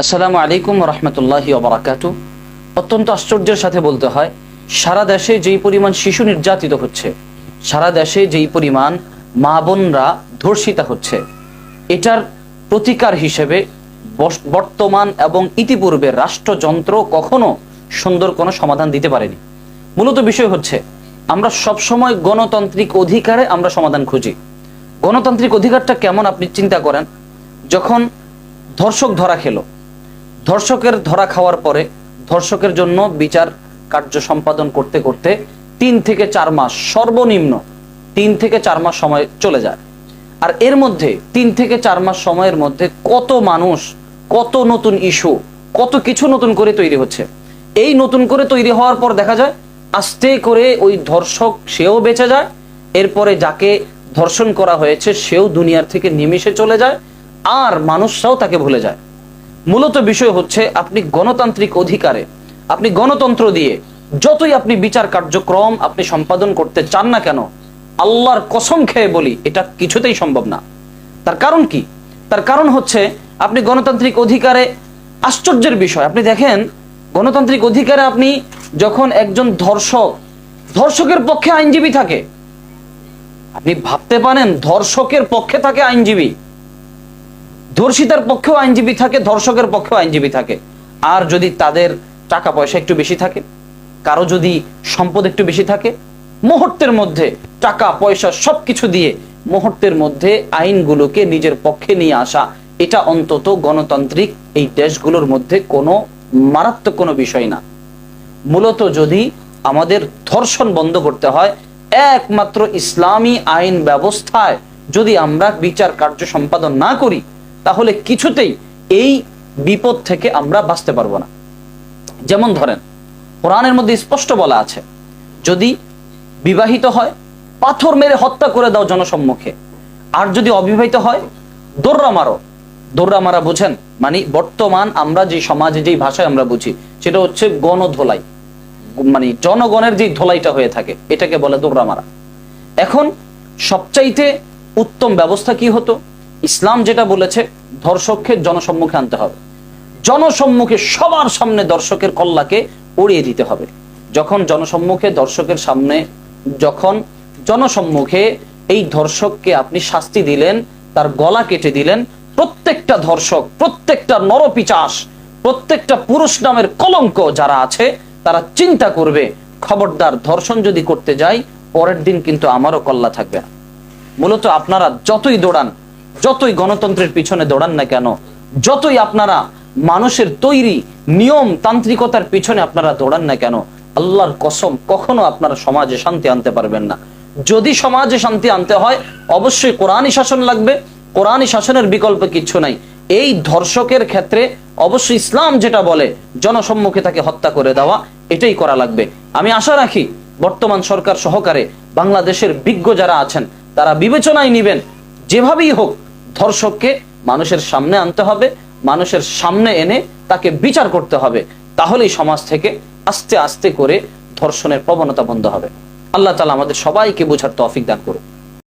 আসসালামু আলাইকুম রহমতুল্লাহি ওয়া বারাকাতুহু। অত্যন্ত আশ্চর্যের সাথে বলতে হয়, সারা দেশে যেই পরিমাণ শিশু নির্যাতিত হচ্ছে, সারা দেশে যেই পরিমাণ মা বোনরা ধর্ষিতা হচ্ছে, এটার প্রতিকার হিসেবে বর্তমান এবং ইতিপূর্বের রাষ্ট্রযন্ত্র কখনো সুন্দর কোনো সমাধান দিতে পারেনি। মূলত বিষয় হচ্ছে, আমরা সবসময় গণতান্ত্রিক অধিকারে আমরা সমাধান খুঁজি। গণতান্ত্রিক অধিকারটা কেমন আপনি চিন্তা করেন, যখন ধর্ষক ধরা খেলো, ধর্ষকের ধরা খাওয়ার পরে ধর্ষকের জন্য বিচার কার্য সম্পাদন করতে করতে 3 থেকে 4 মাস, সর্বনিম্ন 3 থেকে 4 মাস সময় চলে যায়। আর এর মধ্যে 3 থেকে 4 মাস সময়ের মধ্যে কত মানুষ, কত নতুন ইস্যু, কত কিছু নতুন করে তৈরি হচ্ছে। এই নতুন করে তৈরি হওয়ার পর দেখা যায় আস্তে করে ওই ধর্ষক সেও বেঁচে যায়, এরপরে যাকে ধর্ষণ করা হয়েছে সেও দুনিয়ার থেকে নিমিষে চলে যায়, আর মানুষরাও তাকে ভুলে যায়। মূলত বিষয় হচ্ছে, আপনি গণতান্ত্রিক অধিকারে, আপনি গণতন্ত্র দিয়ে যতই আপনি বিচার কার্যক্রম আপনি সম্পাদন করতে চান না কেন, আল্লাহর কসম খেয়ে বলি এটা কিছুতেই সম্ভব না। তার কারণ কি? তার কারণ হচ্ছে, আপনি গণতান্ত্রিক অধিকারে, আশ্চর্যের বিষয় আপনি দেখেন, গণতান্ত্রিক অধিকারে আপনি যখন একজন ধর্ষকের পক্ষে আইনজীবী থাকে, আপনি ভাবতে পারেন ধর্ষকের পক্ষে থাকে আইনজীবী, ধর্ষিতার পক্ষেও আইনজীবী থাকে, ধর্ষকের পক্ষেও আইনজীবী থাকে। আর যদি তাদের টাকা পয়সা একটু বেশি থাকে, কারো যদি সম্পদ একটু বেশি থাকে, মুহূর্তের মধ্যে টাকা পয়সা সবকিছু দিয়ে মুহূর্তের মধ্যে আইনগুলোকে নিজের পক্ষে নিয়ে আসা, এটা অন্তত গণতান্ত্রিক এই দেশগুলোর মধ্যে কোনো মারাত্মক কোনো বিষয় না। মূলত যদি আমাদের ধর্ষণ বন্ধ করতে হয়, একমাত্র ইসলামী আইন ব্যবস্থায় যদি আমরা বিচার কার্য সম্পাদন না করি, তাহলে কিছুতেই এই বিপদ থেকে আমরা বাঁচতে পারবো না। যেমন ধরেন, কোরআনের মধ্যে স্পষ্ট বলা আছে, যদি বিবাহিত হয় পাথর মেরে হত্যা করে দাও জনসম্মুখে, আর যদি অবিবাহিত হয় দোররা মারো। দোররা মারা বুঝেন, মানে বর্তমান আমরা যে সমাজে যেই ভাষায় আমরা বুঝি, সেটা হচ্ছে গণধোলাই, মানে জনগণের যে ধোলাইটা হয়ে থাকে, এটাকে বলে দোররা মারা। এখন সবচাইতে উত্তম ব্যবস্থা কি হতো? ইসলাম যেটা বলেছে, ধর্ষককে জনসম্মুখে আনতে হবে, জনসম্মুখে সবার সামনে ধর্ষকের কল্লাকে উড়িয়ে দিতে হবে। যখন জনসম্মুখে ধর্ষকের সামনে, যখন জনসম্মুখে এই ধর্ষককে আপনি শাস্তি দিলেন, তার গলা কেটে দিলেন, প্রত্যেকটা ধর্ষক, প্রত্যেকটা নরপিচাস, প্রত্যেকটা পুরুষ নামের কলঙ্ক যারা আছে, তারা চিন্তা করবে, খবরদার ধর্ষণ যদি করতে যাই, পরের দিন কিন্তু আমারও কল্লা থাকবে না। মূলত আপনারা যতই দৌড়ান, যতই গণতন্ত্রের পিছনে দৌড়ান না কেন, যতই আপনারা মানুষের তৈরি নিয়ম তান্ত্রিকতার পিছনে আপনারা দৌড়ান না কেন, আল্লাহর কসম কখনো আপনারা সমাজে শান্তি আনতে পারবেন না। যদি সমাজে শান্তি আনতে হয়, অবশ্যই কোরআনী শাসন লাগবে, কোরআনী শাসনের বিকল্প কিচ্ছু নাই। এই ধর্ষকের ক্ষেত্রে অবশ্যই ইসলাম যেটা বলে, জনসম্মুখে তাকে হত্যা করে দেওয়া, এটাই করা লাগবে। আমি আশা রাখি বর্তমান সরকার সহকারে বাংলাদেশের বিজ্ঞ যারা আছেন, তারা বিবেচনায় নিবেন, যেভাবেই হোক ধর্ষককে মানুষের সামনে আনতে হবে, মানুষের সামনে এনে তাকে বিচার করতে হবে। তাহলেই সমাজ থেকে আস্তে আস্তে করে ধর্ষণের প্রবণতা বন্ধ হবে। আল্লাহ তাআলা আমাদের সবাইকে বোঝার তৌফিক দান করুন।